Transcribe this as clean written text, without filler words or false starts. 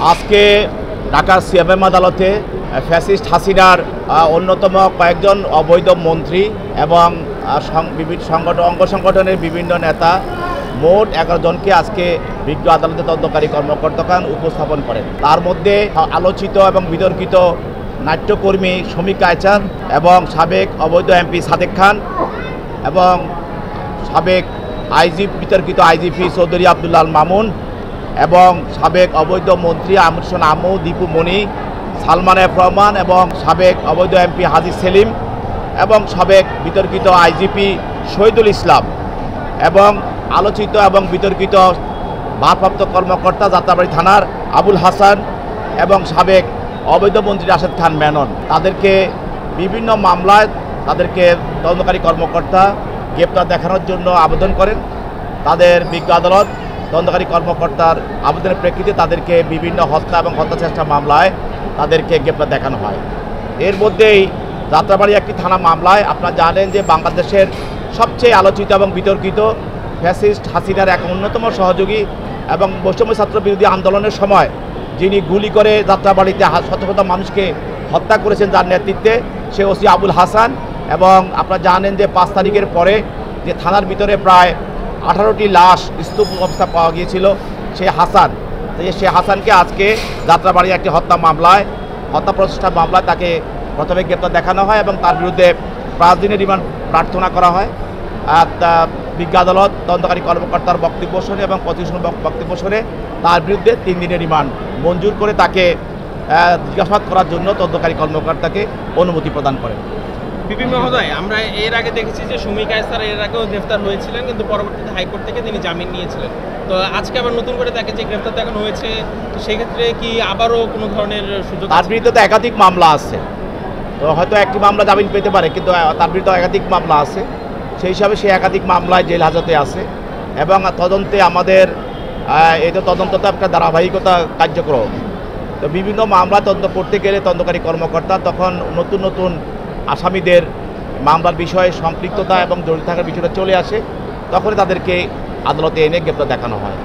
আজকে ঢাকার সিএমএম আদালতে ফ্যাসিস্ট হাসিনার অন্যতম কয়েকজন অবৈধ মন্ত্রী এবং অঙ্গ সংগঠনের বিভিন্ন নেতা মোট 11 জনকে আজকে বিজ্ঞ আদালতে তদন্তকারী কর্মকর্তাগণ উপস্থাপন করেন। তার মধ্যে আলোচিত এবং বিতর্কিত নাট্যকর্মী শমিক আয়চার এবং সাবেক অবৈধ এমপি সাদেক খান এবং সাবেক বিতর্কিত আইজিপি চৌধুরী আবদুল্লাহ মামুন এবং সাবেক অবৈধ মন্ত্রী আমর হোসেন আমু, দীপু মনি, সালমান এফ রহমান এবং সাবেক অবৈধ এমপি হাজি সেলিম এবং সাবেক বিতর্কিত আইজিপি শহীদুল ইসলাম এবং আলোচিত এবং বিতর্কিত ভারপ্রাপ্ত কর্মকর্তা যাত্রাবাড়ি থানার আবুল হাসান এবং সাবেক অবৈধ মন্ত্রী রাশেদ খান মেনন। তাদেরকে বিভিন্ন মামলায় তাদেরকে তদন্তকারী কর্মকর্তা গ্রেপ্তার দেখানোর জন্য আবেদন করেন। তাদের বিজ্ঞ আদালত তদন্তকারী কর্মকর্তার আবেদনের প্রেক্ষিতে তাদেরকে বিভিন্ন হত্যা এবং হত্যা চেষ্টা মামলায় তাদেরকে গ্রেপ্তার দেখানো হয়। এর মধ্যেই যাত্রাবাড়ি একটি থানা মামলায় আপনারা জানেন যে বাংলাদেশের সবচেয়ে আলোচিত এবং বিতর্কিত ফ্যাসিস্ট হাসিনার এক অন্যতম সহযোগী এবং বৈষম্য ছাত্র বিরোধী আন্দোলনের সময় যিনি গুলি করে যাত্রাবাড়িতে শত শত মানুষকে হত্যা করেছেন, যার নেতৃত্বে সে ওসি আবুল হাসান। এবং আপনারা জানেন যে 5 তারিখের পরে যে থানার ভিতরে প্রায় 18টি লাশ স্তূপ অবস্থা পাওয়া গিয়েছিল সেই হাসানকে আজকে যাত্রাবাড়ি একটি হত্যা প্রচেষ্টা মামলায় তাকে প্রথমে গ্রেপ্তার দেখানো হয় এবং তার বিরুদ্ধে 5 দিনের রিমান্ড প্রার্থনা করা হয়। বিজ্ঞ আদালত তদন্তকারী কর্মকর্তার বক্তব্য শুনে এবং প্রতিষ্ঠান বক্তব্য শুনে তার বিরুদ্ধে 3 দিনের রিমান্ড মঞ্জুর করে তাকে জিজ্ঞাসাবাদ করার জন্য তদন্তকারী কর্মকর্তাকে অনুমতি প্রদান করেন। বিপি মহোদয়, আমরা এর আগে দেখেছি যে শমিক আয়চার এর আগেও গ্রেফতার হয়েছিলেন, কিন্তু পরবর্তীতে হাইকোর্ট থেকে তিনি জামিন নিয়েছিলেন। তো আজকে আবার নতুন করে তাকে যে গ্রেফতার দেখানো হয়েছে, তো সেই ক্ষেত্রে কি আবারও কোনো ধরনের সুযোগ? তার বিরুদ্ধে তো একাধিক মামলা আছে, তো হয়তো একটি মামলা জামিন পেতে পারে, কিন্তু তার বিরুদ্ধে একাধিক মামলা আছে। সেই হিসাবে সে একাধিক মামলায় জেল হাজতে আছে এবং তদন্তে আমাদের এটা তদন্ত তো একটা ধারাবাহিকতা কার্যক্রম। তো বিভিন্ন মামলা তদন্ত করতে গেলে তদন্তকারী কর্মকর্তা তখন নতুন নতুন আসামিদের মামলার বিষয়ে সম্পৃক্ততা এবং জড়িত থাকার বিষয়টা চলে আসে, তখনই তাদেরকে আদালতে এনে গ্রেপ্তার দেখানো হয়।